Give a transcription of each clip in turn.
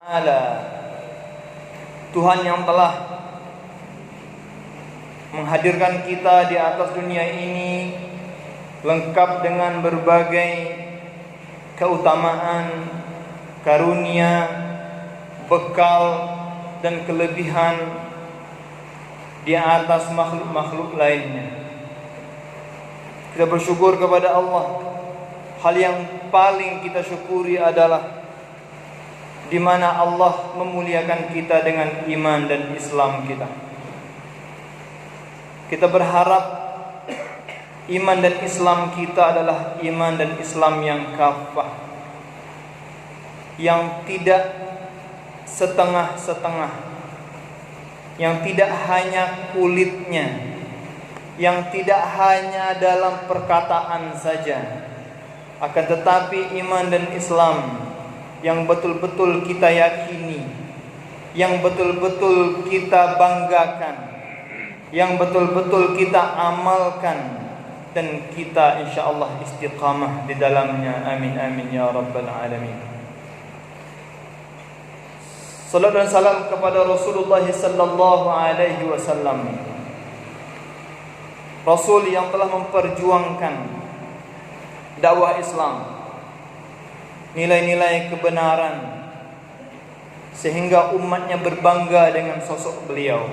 Ta'ala, Tuhan yang telah menghadirkan kita di atas dunia ini lengkap dengan berbagai keutamaan, karunia, bekal dan kelebihan di atas makhluk-makhluk lainnya. Kita bersyukur kepada Allah. Hal yang paling kita syukuri adalah di mana Allah memuliakan kita dengan iman dan Islam kita. Kita berharap iman dan Islam kita adalah iman dan Islam yang kafah, yang tidak setengah-setengah, yang tidak hanya kulitnya, yang tidak hanya dalam perkataan saja, akan tetapi iman dan Islam yang betul-betul kita yakini, yang betul-betul kita banggakan, yang betul-betul kita amalkan, dan kita insyaallah istiqamah di dalamnya. Amin amin ya rabbal alamin. Salawat dan salam kepada Rasulullah sallallahu alaihi wasallam, Rasul yang telah memperjuangkan dakwah Islam, nilai-nilai kebenaran, sehingga umatnya berbangga dengan sosok beliau,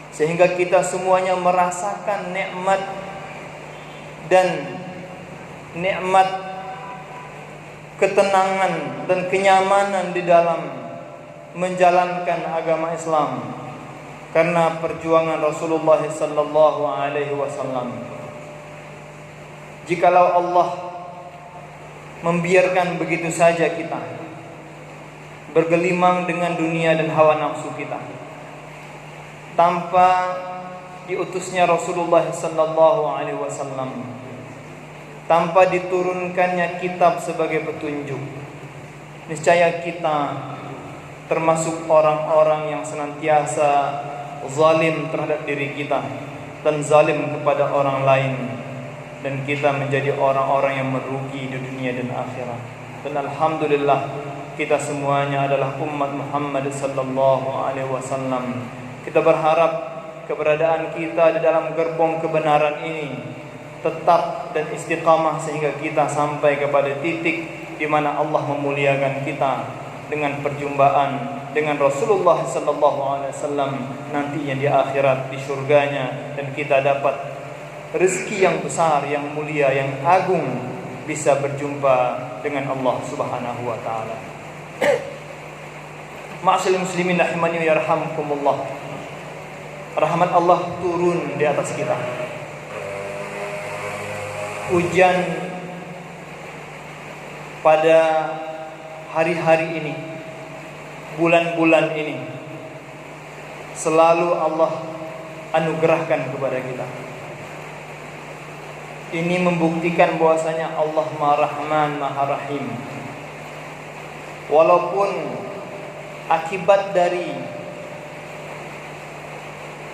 sehingga kita semuanya merasakan nikmat dan nikmat ketenangan dan kenyamanan di dalam menjalankan agama Islam karena perjuangan Rasulullah sallallahu alaihi wasallam. Jikalau Allah membiarkan begitu saja kita bergelimang dengan dunia dan hawa nafsu kita, tanpa diutusnya Rasulullah sallallahu alaihi wasallam, tanpa diturunkannya kitab sebagai petunjuk, niscaya kita termasuk orang-orang yang senantiasa zalim terhadap diri kita dan zalim kepada orang lain, dan kita menjadi orang-orang yang merugi di dunia dan akhirat. Dan alhamdulillah kita semuanya adalah umat Muhammad sallallahu alaihi wasallam. Kita berharap keberadaan kita di dalam gerbong kebenaran ini tetap dan istiqamah sehingga kita sampai kepada titik di mana Allah memuliakan kita dengan perjumpaan dengan Rasulullah sallallahu alaihi wasallam nantinya di akhirat, di surganya, dan kita dapat rezeki yang besar, yang mulia, yang agung, bisa berjumpa dengan Allah Subhanahu wa taala. Ma'asyiral muslimin rahimani wa yarhamkumullah. Rahmat Allah turun di atas kita. Hujan pada hari-hari ini, bulan-bulan ini, selalu Allah anugerahkan kepada kita. Ini membuktikan bahwasanya Allah Maha Rahman, Maha Rahim. Walaupun akibat dari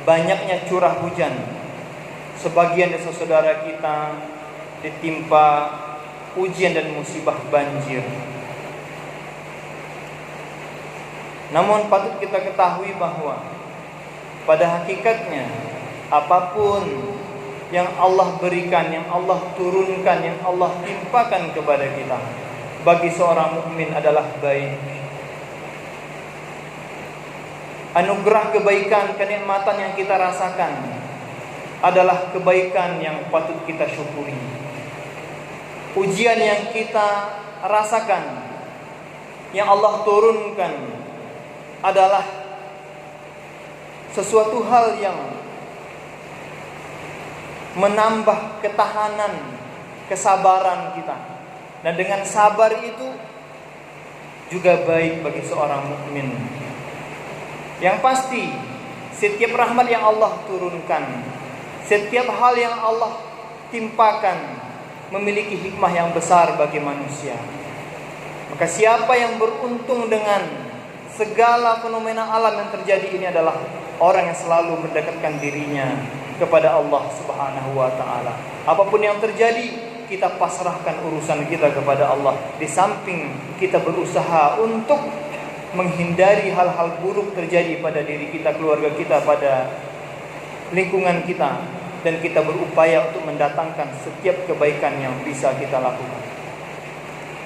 banyaknya curah hujan, sebagian dari saudara kita ditimpa ujian dan musibah banjir. Namun patut kita ketahui bahwa pada hakikatnya apapun yang Allah berikan, yang Allah turunkan, yang Allah timpakan kepada kita, bagi seorang mukmin adalah baik. Anugerah kebaikan, kenikmatan yang kita rasakan adalah kebaikan yang patut kita syukuri. Ujian yang kita rasakan, yang Allah turunkan, adalah sesuatu hal yang menambah ketahanan, kesabaran kita. Dan dengan sabar itu juga baik bagi seorang mukmin. Yang pasti, setiap rahmat yang Allah turunkan, setiap hal yang Allah timpakan memiliki hikmah yang besar bagi manusia. Maka siapa yang beruntung dengan segala fenomena alam yang terjadi ini adalah orang yang selalu mendekatkan dirinya kepada Allah Subhanahu wa taala. Apapun yang terjadi, kita pasrahkan urusan kita kepada Allah. Di samping kita berusaha untuk menghindari hal-hal buruk terjadi pada diri kita, keluarga kita, pada lingkungan kita, dan kita berupaya untuk mendatangkan setiap kebaikan yang bisa kita lakukan.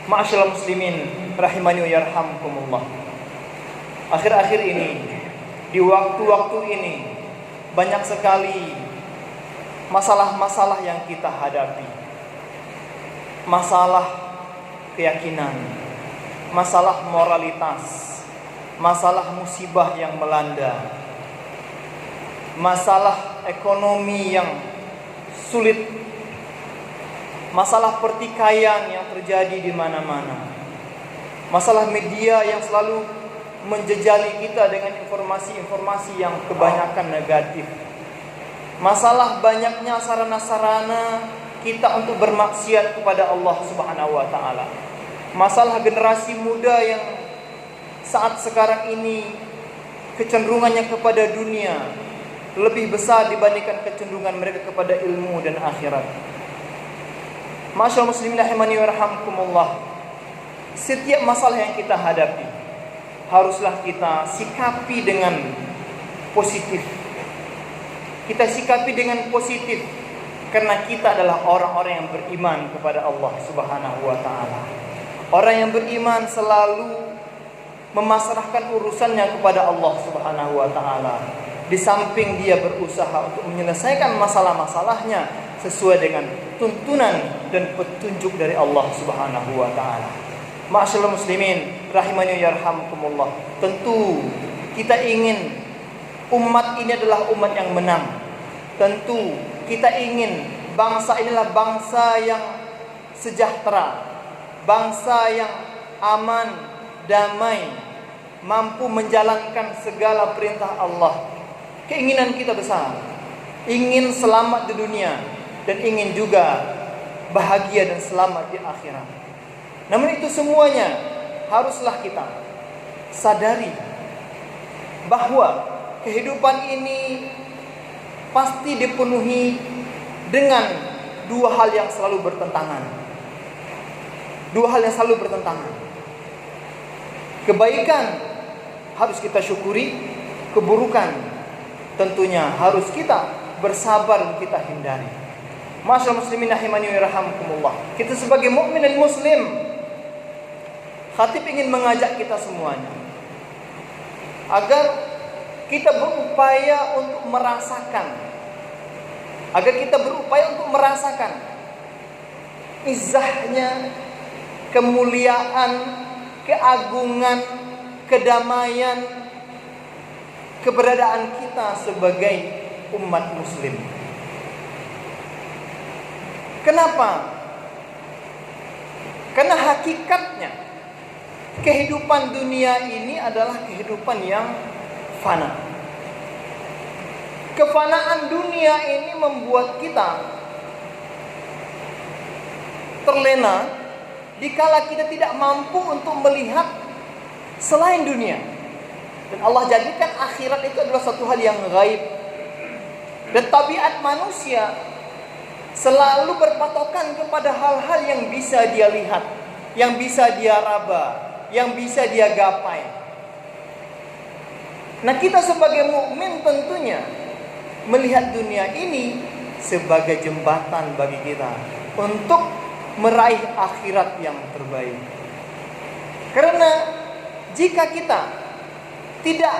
Ma'asyiral muslimin rahimani wa yarhamkumullah. Akhir-akhir ini, di waktu-waktu ini, banyak sekali masalah-masalah yang kita hadapi. Masalah keyakinan, masalah moralitas, masalah musibah yang melanda, masalah ekonomi yang sulit, masalah pertikaian yang terjadi di mana-mana, masalah media yang selalu menjejali kita dengan informasi-informasi yang kebanyakan negatif, masalah banyaknya sarana-sarana kita untuk bermaksiat kepada Allah Subhanahu wa taala, masalah generasi muda yang saat sekarang ini kecenderungannya kepada dunia lebih besar dibandingkan kecenderungan mereka kepada ilmu dan akhirat. Masyaallah muslimin rahimani wa rahmakumullah. Setiap masalah yang kita hadapi haruslah kita sikapi dengan positif. Kita sikapi dengan positif karena kita adalah orang-orang yang beriman kepada Allah Subhanahu wa taala. Orang yang beriman selalu memasrahkan urusannya kepada Allah Subhanahu wa taala. Di samping dia berusaha untuk menyelesaikan masalah-masalahnya sesuai dengan tuntunan dan petunjuk dari Allah Subhanahu wa taala. Ma'asyiral muslimin rahimani yarhamkumullah. Tentu kita ingin umat ini adalah umat yang menang. Tentu kita ingin bangsa inilah bangsa yang sejahtera, bangsa yang aman, damai, mampu menjalankan segala perintah Allah. Keinginan kita besar, ingin selamat di dunia dan ingin juga bahagia dan selamat di akhirat. Namun itu semuanya haruslah kita sadari bahwa kehidupan ini pasti dipenuhi dengan dua hal yang selalu bertentangan. Dua hal yang selalu bertentangan. Kebaikan harus kita syukuri, keburukan tentunya harus kita bersabar dan kita hindari. Masyaallah muslimin rahimani wa rahmakumullah. Kita sebagai mukmin dan muslim, khatib ingin mengajak kita semuanya agar kita berupaya untuk merasakan izahnya, kemuliaan, keagungan, kedamaian, keberadaan kita sebagai umat muslim. Kenapa? Karena hakikatnya kehidupan dunia ini adalah kehidupan yang fana. Kefanaan dunia ini membuat kita terlena dikala kita tidak mampu untuk melihat selain dunia. Dan Allah jadikan akhirat itu adalah satu hal yang gaib. Dan tabiat manusia selalu berpatokan kepada hal-hal yang bisa dia lihat, yang bisa dia raba, yang bisa dia gapai. Nah, kita sebagai mukmin tentunya melihat dunia ini sebagai jembatan bagi kita untuk meraih akhirat yang terbaik. Karena jika kita tidak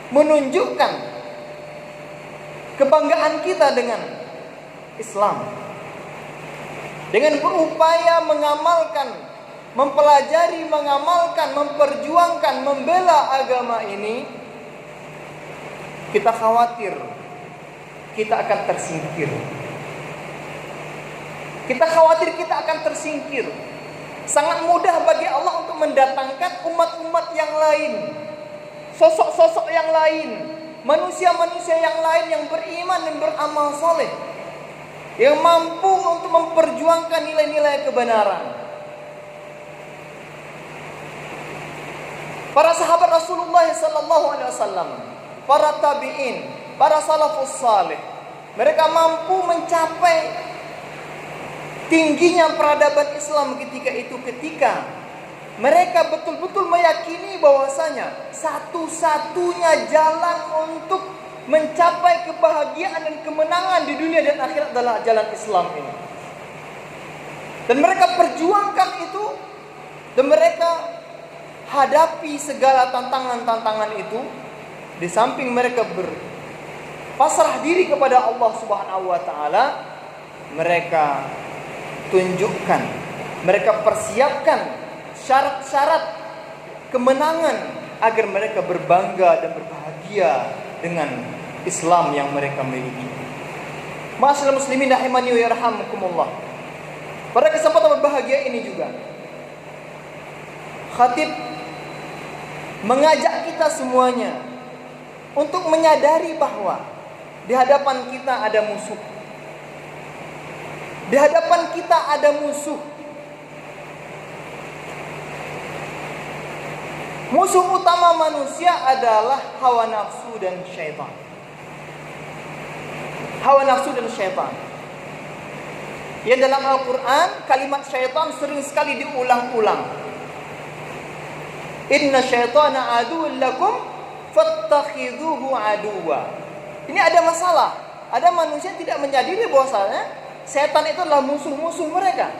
menunjukkan kebanggaan kita dengan Islam, dengan berupaya mengamalkan, mempelajari, mengamalkan, memperjuangkan, membela agama ini, kita khawatir kita akan tersingkir. Kita khawatir kita akan tersingkir. Sangat mudah bagi Allah untuk mendatangkan umat-umat yang lain, sosok-sosok yang lain, manusia-manusia yang lain yang beriman dan beramal soleh, yang mampu untuk memperjuangkan nilai-nilai kebenaran. Para sahabat Rasulullah SAW, para tabi'in, para salafus salih, mereka mampu mencapai tingginya peradaban Islam ketika Mereka betul-betul meyakini bahwasanya satu-satunya jalan untuk mencapai kebahagiaan dan kemenangan di dunia dan akhirat adalah jalan Islam ini. Dan mereka perjuangkan itu, dan mereka hadapi segala tantangan-tantangan itu. Di samping mereka berpasrah diri kepada Allah Subhanahu wa taala, mereka tunjukkan, mereka persiapkan syarat-syarat kemenangan agar mereka berbangga dan berbahagia dengan Islam yang mereka miliki. Ma'asyiral muslimin rahimani wa yarhamukumullah. Pada kesempatan berbahagia ini juga, khatib mengajak kita semuanya untuk menyadari bahwa di hadapan kita ada musuh. Di hadapan kita ada musuh. Musuh utama manusia adalah hawa nafsu dan syaitan. Hawa nafsu dan syaitan. Yang dalam Al-Quran kalimat syaitan sering sekali diulang-ulang. Inna syaitana aduwwun lakum fattakhidhuhu aduwwa. Ini ada masalah. Ada manusia tidak menyadari bahwasanya setan itu adalah musuh-musuh mereka.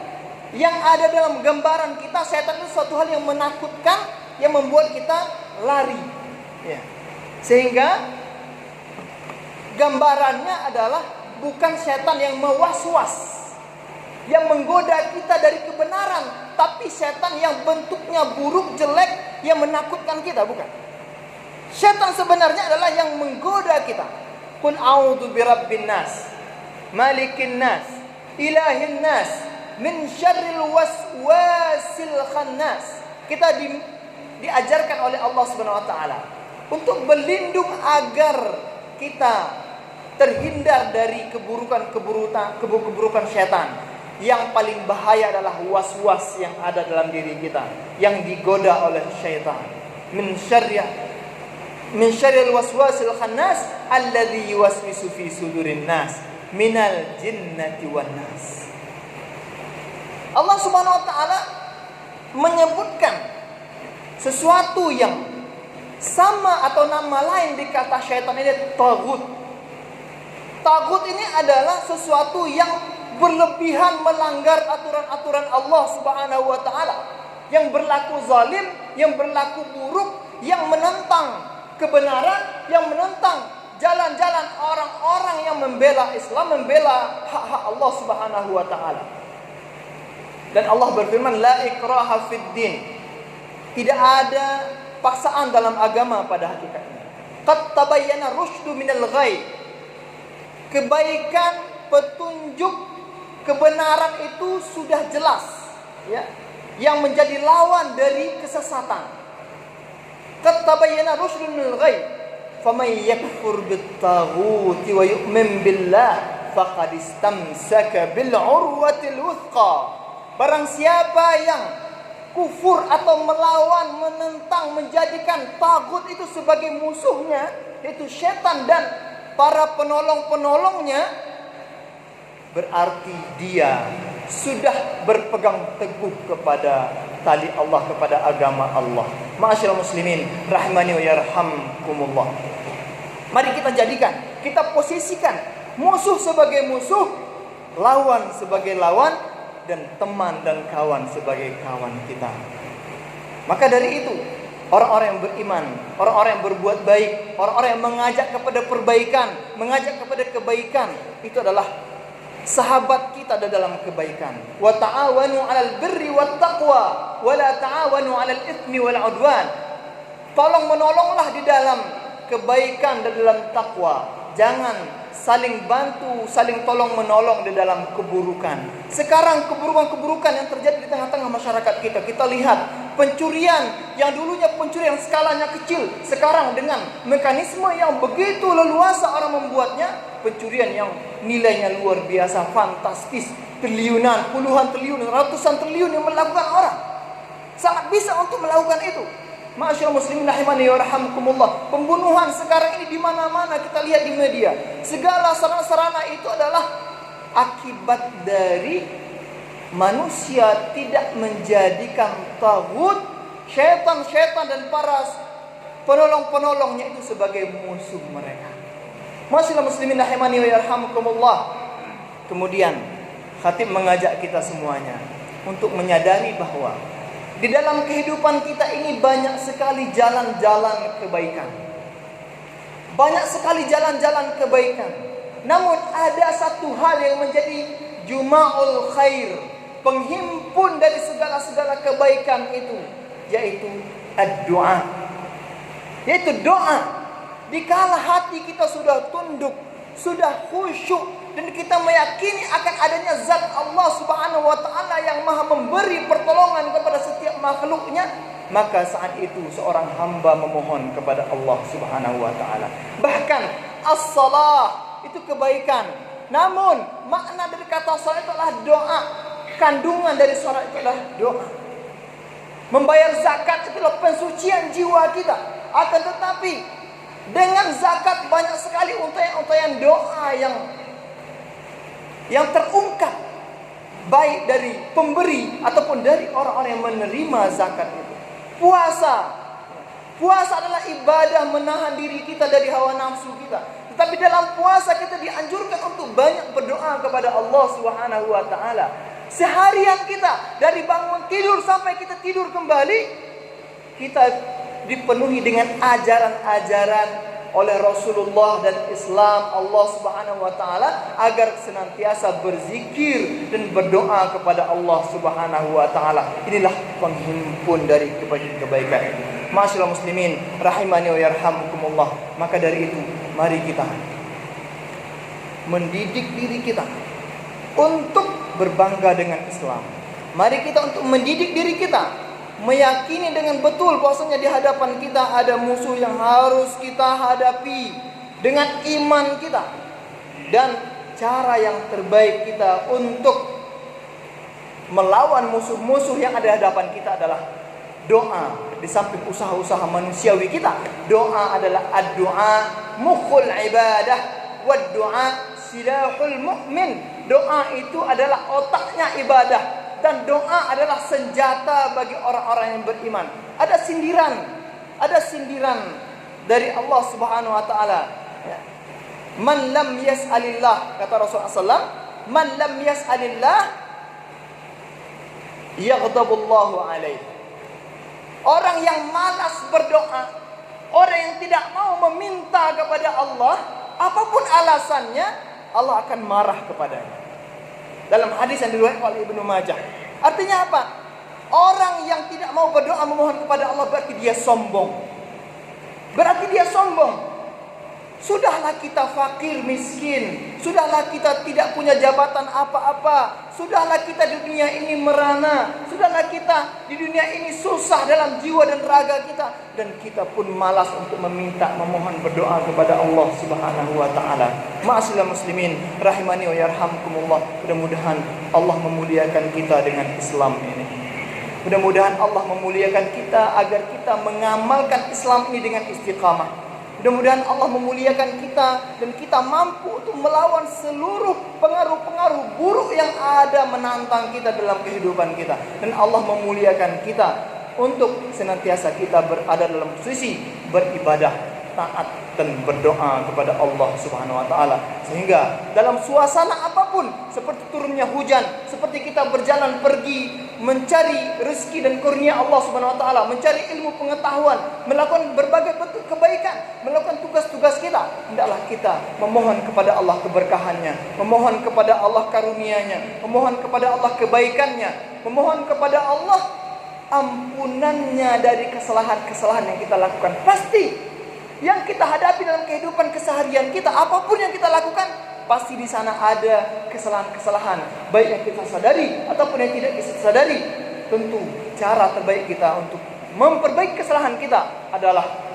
Yang ada dalam gambaran kita, setan itu suatu hal yang menakutkan, yang membuat kita lari. Ya. Sehingga gambarannya adalah bukan setan yang mewaswas, yang menggoda kita dari kebenaran, tapi setan yang bentuknya buruk, jelek, yang menakutkan kita, bukan. Setan sebenarnya adalah yang menggoda kita. Qul a'udzu birabbin nas, malikin nas, ilahin nas, min syarril waswasil khannas. Kita diajarkan oleh Allah Subhanahu wa taala untuk berlindung agar kita terhindar dari keburukan syaitan. Yang paling bahaya adalah was-was yang ada dalam diri kita, yang digoda oleh syaitan. Min syarril waswasil khannas alladzi yuwaswisu fi sudurin nas minal jinnati wan nas. Allah Subhanahu wa taala menyebutkan sesuatu yang sama atau nama lain di kata syaitan ini, taghut. Taghut ini adalah sesuatu yang berlebihan, melanggar aturan-aturan Allah Subhanahu wa taala, yang berlaku zalim, yang berlaku buruk, yang menentang kebenaran, yang menentang jalan-jalan orang-orang yang membela Islam, membela hak-hak Allah Subhanahu wa taala. Dan Allah berfirman, la ikraha fid din. Tidak ada paksaan dalam agama pada hakikatnya. Qad tabayyana rusydu minal ghayy. Kebaikan, petunjuk, kebenaran itu sudah jelas, ya. Yang menjadi lawan dari kesesatan. Qad tabayyana rusydu minal ghayy. Faman yakfur bit-taghuti wa yu'min billah faqad istamsaka bil 'urwatil wuthqa. Barang siapa yang kufur atau melawan, menentang, menjadikan tagut itu sebagai musuhnya, yaitu syaitan dan para penolong-penolongnya, berarti dia sudah berpegang teguh kepada tali Allah, kepada agama Allah. Ma'asyiral muslimin rahimani wa yarhamkumullah. Mari kita jadikan, kita posisikan musuh sebagai musuh, lawan sebagai lawan, dan teman dan kawan sebagai kawan kita. Maka dari itu, orang-orang yang beriman, orang-orang yang berbuat baik, orang-orang yang mengajak kepada perbaikan, mengajak kepada kebaikan, itu adalah sahabat kita dalam kebaikan. Wa ta'awanu 'alal birri wat taqwa wa la ta'awanu 'alal itsmi wal 'udwan. Tolong menolonglah di dalam kebaikan dan dalam takwa. Jangan saling bantu, saling tolong menolong di dalam keburukan. Sekarang keburukan-keburukan yang terjadi di tengah-tengah masyarakat kita, kita lihat pencurian yang dulunya pencurian skalanya kecil, sekarang dengan mekanisme yang begitu leluasa orang membuatnya, pencurian yang nilainya luar biasa, fantastis, triliunan, puluhan triliun, ratusan triliun yang melakukan orang. Sangat bisa untuk melakukan itu. Ma'asyiral muslimin rahimani wa rahimakumullah. Pembunuhan sekarang ini di mana-mana kita lihat di media. Segala sarana-sarana itu adalah akibat dari manusia tidak menjadikan taghut, syaitan-syaitan dan para penolong-penolongnya itu sebagai musuh mereka. Masyaallah muslimin rahimani wa yarhamukumullah. Kemudian khatib mengajak kita semuanya untuk menyadari bahwa di dalam kehidupan kita ini banyak sekali jalan-jalan kebaikan. Banyak sekali jalan-jalan kebaikan. Namun ada satu hal yang menjadi juma'ul khair, penghimpun dari segala-segala kebaikan itu, yaitu ad-du'a. Yaitu doa. Dikala hati kita sudah tunduk, sudah khusyuk, dan kita meyakini akan adanya zat Allah subhanahu wa ta'ala yang maha memberi pertolongan kepada setiap makhluknya, maka saat itu seorang hamba memohon kepada Allah subhanahu wa ta'ala. Bahkan as-salah itu kebaikan. Namun makna dari kata salat itu adalah doa. Kandungan dari salat itu adalah doa. Membayar zakat itulah pensucian jiwa kita. Akan tetapi dengan zakat banyak sekali untayan-untayan doa yang terungkap, baik dari pemberi ataupun dari orang-orang yang menerima zakat itu. Puasa adalah ibadah menahan diri kita dari hawa nafsu kita. Tetapi dalam puasa kita dianjurkan untuk banyak berdoa kepada Allah Subhanahu wa taala. Seharian kita dari bangun tidur sampai kita tidur kembali, kita dipenuhi dengan ajaran-ajaran oleh Rasulullah dan Islam Allah Subhanahu wa taala agar senantiasa berzikir dan berdoa kepada Allah Subhanahu wa taala. Inilah penghimpun dari kebaikan. Masyaallah muslimin rahimani wa yarhamukumullah. Maka dari itu mari kita mendidik diri kita untuk berbangga dengan Islam. Mari kita untuk mendidik diri kita meyakini dengan betul bahwasanya di hadapan kita ada musuh yang harus kita hadapi dengan iman kita. Dan cara yang terbaik kita untuk melawan musuh-musuh yang ada di hadapan kita adalah doa. Di samping usaha-usaha manusiawi kita, doa adalah ad-du'a mukhul ibadah wa du'a silahul mu'min. Doa itu adalah otaknya ibadah. Dan doa adalah senjata bagi orang-orang yang beriman. Ada sindiran dari Allah Subhanahu wa taala. Man lam yas'alillah, kata Rasulullah SAW, man lam yas'alillah yaghdabullahu alaihi. Orang yang malas berdoa, orang yang tidak mau meminta kepada Allah, apapun alasannya, Allah akan marah kepadanya. Dalam hadis yang diriwayatkan oleh Ibnu Majah. Artinya apa? Orang yang tidak mau berdoa memohon kepada Allah berarti dia sombong. Sudahlah kita fakir miskin, sudahlah kita tidak punya jabatan apa-apa, sudahlah kita di dunia ini merana, sudahlah kita di dunia ini susah dalam jiwa dan raga kita, dan kita pun malas untuk memohon berdoa kepada Allah Subhanahu wa taala. Ma'asyiral muslimin rahimani wa yarhamkumullah. Mudah-mudahan Allah memuliakan kita dengan Islam ini. Mudah-mudahan Allah memuliakan kita agar kita mengamalkan Islam ini dengan istiqamah. Mudah-mudahan Allah memuliakan kita dan kita mampu untuk melawan seluruh pengaruh-pengaruh buruk yang ada menantang kita dalam kehidupan kita. Dan Allah memuliakan kita untuk senantiasa kita berada dalam posisi beribadah, taat dan berdoa kepada Allah Subhanahu wa taala. Sehingga dalam suasana apapun, seperti turunnya hujan, seperti kita berjalan pergi mencari rezeki dan kurnia Allah Subhanahu wa taala, mencari ilmu pengetahuan, melakukan berbagai bentuk kebaikan, melakukan tugas-tugas kita, hendaklah kita memohon kepada Allah keberkahannya, memohon kepada Allah karunia-Nya, memohon kepada Allah kebaikannya, memohon kepada Allah ampunannya dari kesalahan-kesalahan yang kita lakukan. Pasti yang kita hadapi dalam kehidupan keseharian kita, apapun yang kita lakukan, pasti di sana ada kesalahan-kesalahan, baik yang kita sadari ataupun yang tidak kita sadari. Tentu cara terbaik kita untuk memperbaiki kesalahan kita adalah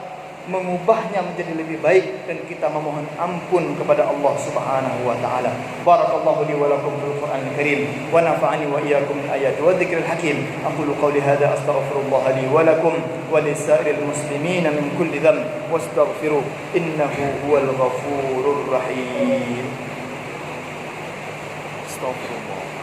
mengubahnya menjadi lebih baik dan kita memohon ampun kepada Allah Subhanahu wa taala. Barakallahu li wa lakum fil Qur'anil Karim wa nafa'ani wa iyyakum bil ayati wa dzikril hakim. Aqulu qawli hadza astaghfirullah li wa lakum wa lisa'iril muslimina min kulli dhanb wastaghfiruh innahu huwal ghafurur rahim. Astaghfirullah.